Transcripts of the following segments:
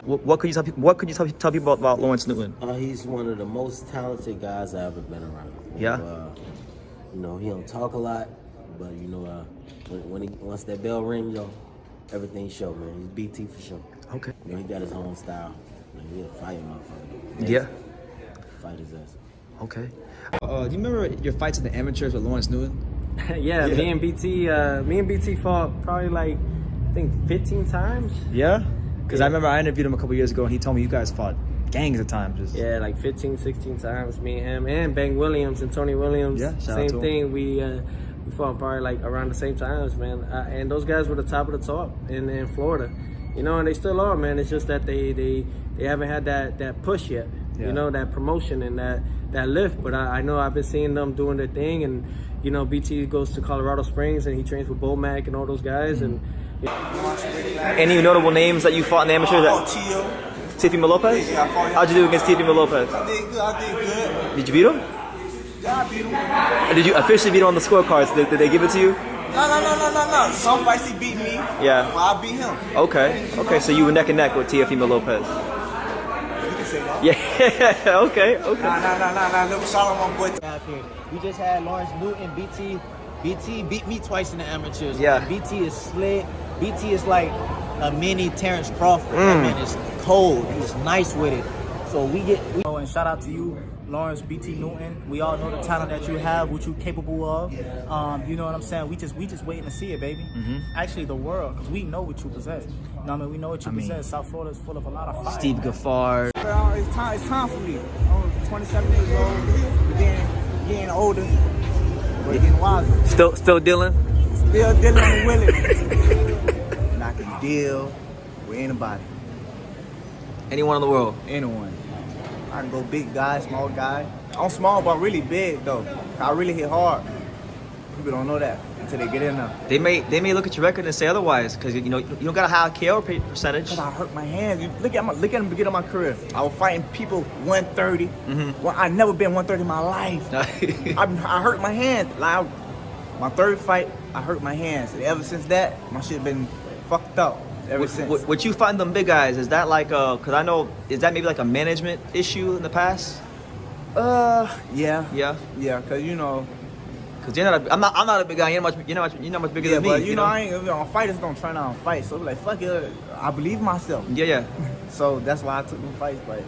What could you tell people about Lawrence Newton? He's one of the most talented guys I've ever been around. Yeah. He don't talk a lot, but once that bell rings, everything show, man. He's BT for sure. Okay. He got his own style. He'll fight motherfucker. Yeah. Fight his ass. Okay. Do you remember your fights in the amateurs with Lawrence Newton? Yeah, me and BT fought probably like, I think 15 times. Yeah? Because I remember I interviewed him a couple years ago and he told me you guys fought gangs of times. Yeah, like 15, 16 times, me and him. And Bang Williams and Tony Williams. Yeah, same thing. We fought probably like around the same times, man. And those guys were the top of the top in Florida. And they still are, man. It's just that they haven't had that push yet. Yeah. That promotion and that lift. But I know I've been seeing them doing their thing. And, BT goes to Colorado Springs and he trains with Mac and all those guys. And Any notable names that you fought in the amateurs? Teofimo Lopez? Yeah, I fought him. How'd you do against Teofimo Lopez? I did good. Did you beat him? Yeah, I beat him. Did you officially beat him on the scorecards? Did they give it to you? No. Some fights he beat me. Yeah. Well, I beat him. Okay, so you were neck and neck with Teofimo Lopez. You can say that. Yeah, okay. Nah. Let me shout out my boy. We just had Lawrence Newton, BT beat me twice in the amateurs. Yeah. BT is slick. BT is like a mini Terrence Crawford. That man is cold. He's nice with it. So and shout out to you, Lawrence BT Newton. We all know the talent that you have, what you're capable of. You know what I'm saying? We just waiting to see it, baby. Actually, the world, because we know what you possess. We know what you possess. South Florida is full of a lot of fire. Steve Gaffard. It's time for me. I'm 27 years old. Getting older. But getting wiser. Still dealing? Still dealing and willing. And I can deal with anybody. Anyone in the world? Anyone. I can go big guy, small guy. I'm small, but I'm really big though. I really hit hard. People don't know that until they get in there. They may look at your record and say otherwise, because you don't got a high KO percentage. Cause I hurt my hands. Look at them beginning of my career. I was fighting people 130. Well, I never been 130 in my life. I hurt my hands. Like, my third fight, I hurt my hands. And ever since that, my shit been fucked up. Ever since. What you find them big guys, is that like because I know, is that maybe like a management issue in the past? Yeah. Cause Cause I'm not a big guy. You're not much bigger than me. But I ain't. Fighters don't try out and fight. So like, fuck it. I believe myself. Yeah. So that's why I took them fights. But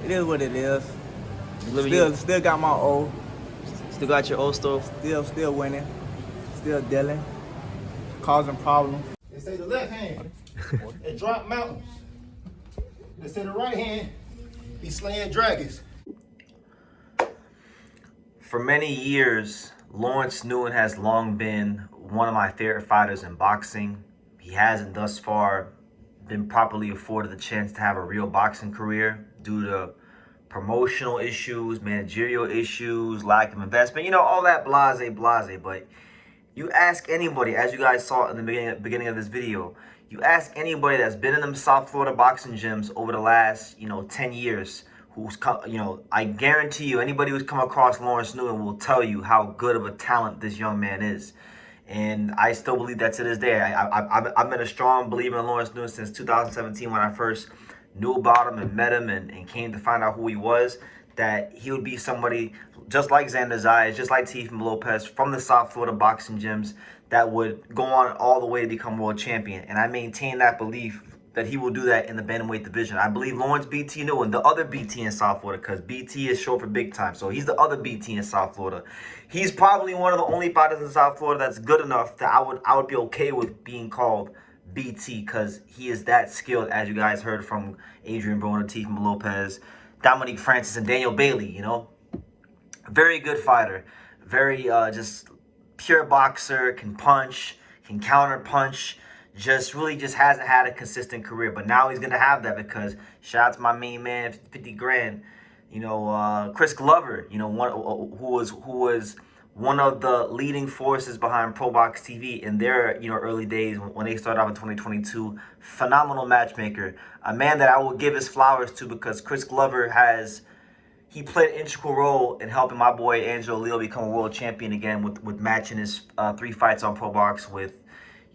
it is what it is. Still got my O. Still got your old stuff. Still winning. Still dealing. Causing problems. They say the left hand, it drop mountains. They say the right hand, be slaying dragons. For many years, Lawrence Newton has long been one of my favorite fighters in boxing. He hasn't thus far been properly afforded the chance to have a real boxing career due to promotional issues, managerial issues, lack of investment, all that blase. But you ask anybody, as you guys saw in the beginning of this video, you ask anybody that's been in them South Florida boxing gyms over the last, 10 years, I guarantee you, anybody who's come across Lawrence Newton will tell you how good of a talent this young man is. And I still believe that to this day. I've been a strong believer in Lawrence Newton since 2017 when I first knew about him and met him and came to find out who he was, that he would be somebody just like Xander Zayas, just like Teofimo Lopez from the South Florida boxing gyms that would go on all the way to become world champion. And I maintain that belief that he will do that in the bantamweight division. I believe Lawrence BT Newton, the other BT in South Florida, because BT is short for big time, so he's the other BT in South Florida. He's probably one of the only fighters in South Florida that's good enough that I would be okay with being called BT, because he is that skilled, as you guys heard from Adrien, Broner, Teofimo Lopez, Dominique Francis, and Daniel Bailey. Very good fighter, very just pure boxer, can punch, can counter punch. Just hasn't had a consistent career, but now he's gonna have that, because shout out to my main man, 50 grand. Chris Glover, who was one of the leading forces behind Pro Box TV in their early days when they started off in 2022. Phenomenal matchmaker, a man that I will give his flowers to, because Chris Glover he played an integral role in helping my boy Angelo Leo become a world champion again with matching his 3 fights on Pro Box with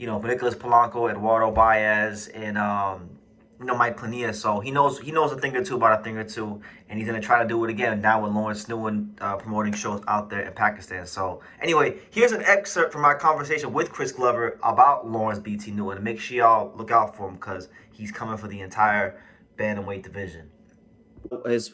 Nicolas Polanco, Eduardo Baez, and Mike Plania. So he knows a thing or two about a thing or two, and he's gonna try to do it again now with Lawrence Newman promoting shows out there in Pakistan. So anyway, here's an excerpt from my conversation with Chris Glover about Lawrence BT Newman, and make sure y'all look out for him because he's coming for the entire bantamweight division. His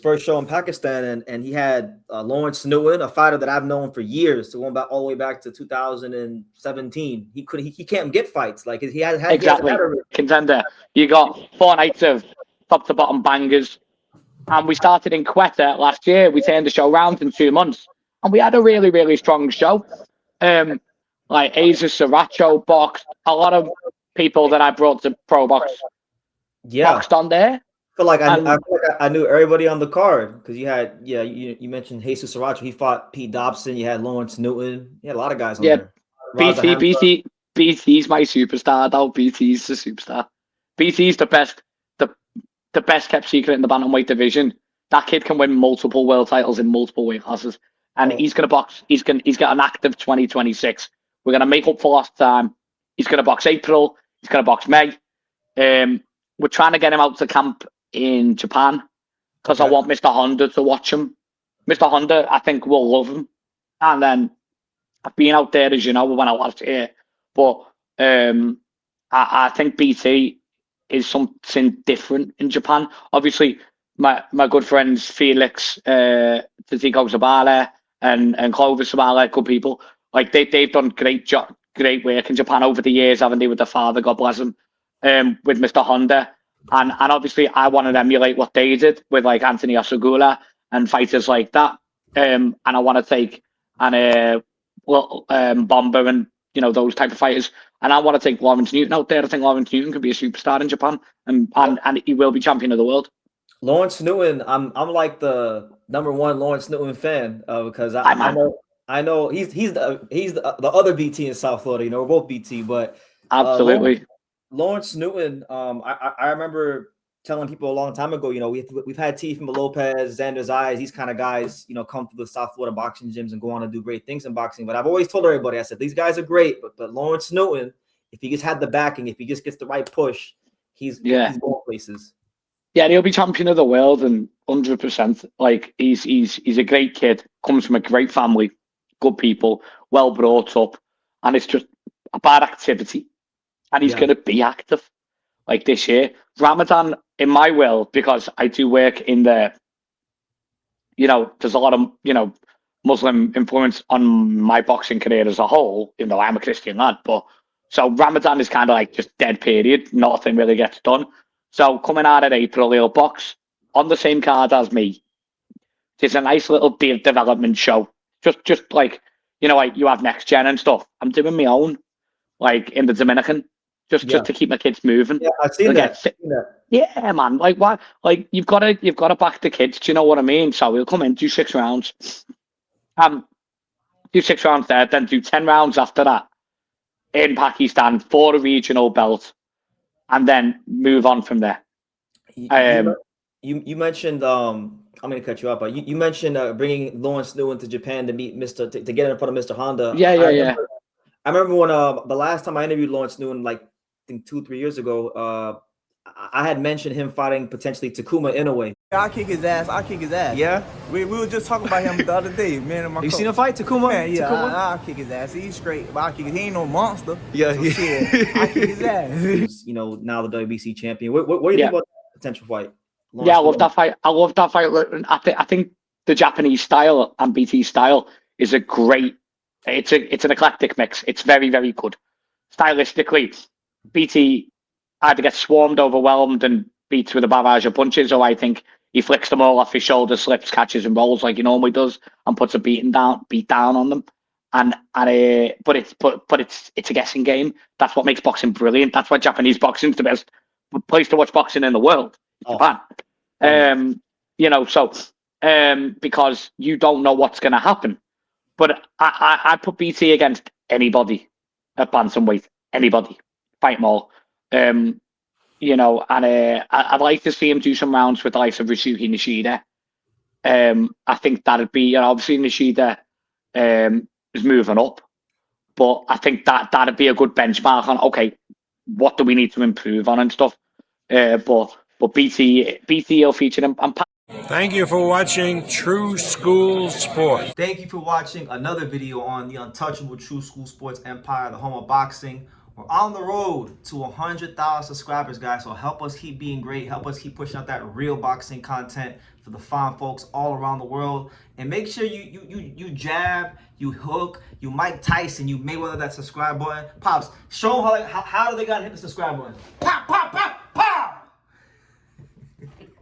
first show in Pakistan, and he had Lawrence Newman, a fighter that I've known for years, so going back all the way back to 2017. He can't get fights like he has had exactly contender. You got 4 nights of top to bottom bangers, and we started in Quetta last year. We turned the show around in 2 months, and we had a really, really strong show. Like Jesus Sriracha boxed, a lot of people that I brought to Pro Box boxed on there. I feel like I knew everybody on the card because you mentioned Jesus Sriracha. He fought Pete Dobson. You had Lawrence Newton. You had a lot of guys on there. BT's my superstar though. BT's the superstar. BT's the best kept secret in the bantamweight division. That kid can win multiple world titles in multiple weight classes, and he's gonna box. He's got an active 2026. We're gonna make up for lost time. He's gonna box April. He's gonna box May. We're trying to get him out to camp in Japan because I want Mr. Honda to watch him. Mr. Honda, I think, will love him. And then I've been out there, as you know, when I was here. But I think BT is something different in Japan. Obviously, my good friends Felix, Tatico Zabala, and Clovis Zabala, good people. Like they've done great work in Japan over the years, haven't they, with their father, God bless him, with Mr. Honda. And obviously, I want to emulate what they did with like Anthony Osagula and fighters like that. And I want to take Bomber and those type of fighters. And I want to take Lawrence Newton out there. I think Lawrence Newton could be a superstar in Japan, and he will be champion of the world. Lawrence Newton, I'm like the #1 Lawrence Newton fan because I know he's the other BT in South Florida. We're both BT, but absolutely. Lawrence Newton, I remember telling people a long time ago, we've had Teofimo Lopez, Xander Zayas, these kind of guys, come to the South Florida boxing gyms and go on to do great things in boxing. But I've always told everybody, I said, these guys are great, but Lawrence Newton, if he just had the backing, if he just gets the right push, he's going places. Yeah, he'll be champion of the world, and 100%. Like he's a great kid, comes from a great family, good people, well brought up, and it's just a bad activity. And he's going to be active like this year. Ramadan, in my will, because I do work in the, there's a lot of, Muslim influence on my boxing career as a whole, even though I'm a Christian lad. But so Ramadan is kind of like just dead period. Nothing really gets done. So coming out of April, he'll box on the same card as me. It's a nice little beard development show. Just like, like you have Next Gen and stuff. I'm doing my own, like in the Dominican. Just to keep my kids moving. Yeah, I've seen that. Yeah, man. Like why? Like you've got to back the kids. Do you know what I mean? So we'll come in, do 6 rounds. Do 6 rounds there, then do 10 rounds after that in Pakistan for a regional belt, and then move on from there. You mentioned I'm going to cut you off, but you mentioned bringing Lawrence Newman to Japan to meet to get in front of Mr. Honda. Yeah. I remember when the last time I interviewed Lawrence Newman, like I think 2-3 years ago, I had mentioned him fighting potentially Takuma Inoue. I'll kick his ass. Yeah? We were just talking about him the other day, man. And my You seen him fight Takuma? Man, yeah, Takuma? I'll kick his ass. He's straight, but I'll kick his. He ain't no monster. Yeah, so shit, I'll kick his ass. Now the WBC champion. What do you think about that potential fight? I love that fight. I think the Japanese style and BT style is a great. It's an eclectic mix. It's very, very good. Stylistically, BT either gets swarmed, overwhelmed, and beats with a barrage of punches, or I think he flicks them all off his shoulder, slips, catches, and rolls like he normally does, and puts a beat down on them. But it's a guessing game. That's what makes boxing brilliant. That's why Japanese boxing is the best place to watch boxing in the world. Japan. Because you don't know what's going to happen. But I put BT against anybody at bantamweight. Anybody. Fight them all. I'd like to see him do some rounds with the likes of Risuke Nishida. I think that'd be, obviously Nishida is moving up. But I think that'd be a good benchmark on, okay, what do we need to improve on and stuff. But BT will feature him. Thank you for watching True School Sports. Thank you for watching another video on the untouchable True School Sports Empire, the home of boxing. We're on the road to 100,000 subscribers, guys. So help us keep being great. Help us keep pushing out that real boxing content for the fine folks all around the world. And make sure you jab, you hook, you Mike Tyson, you Mayweather that subscribe button. Pops, show them how do they gotta hit the subscribe button. Pop, pop, pop.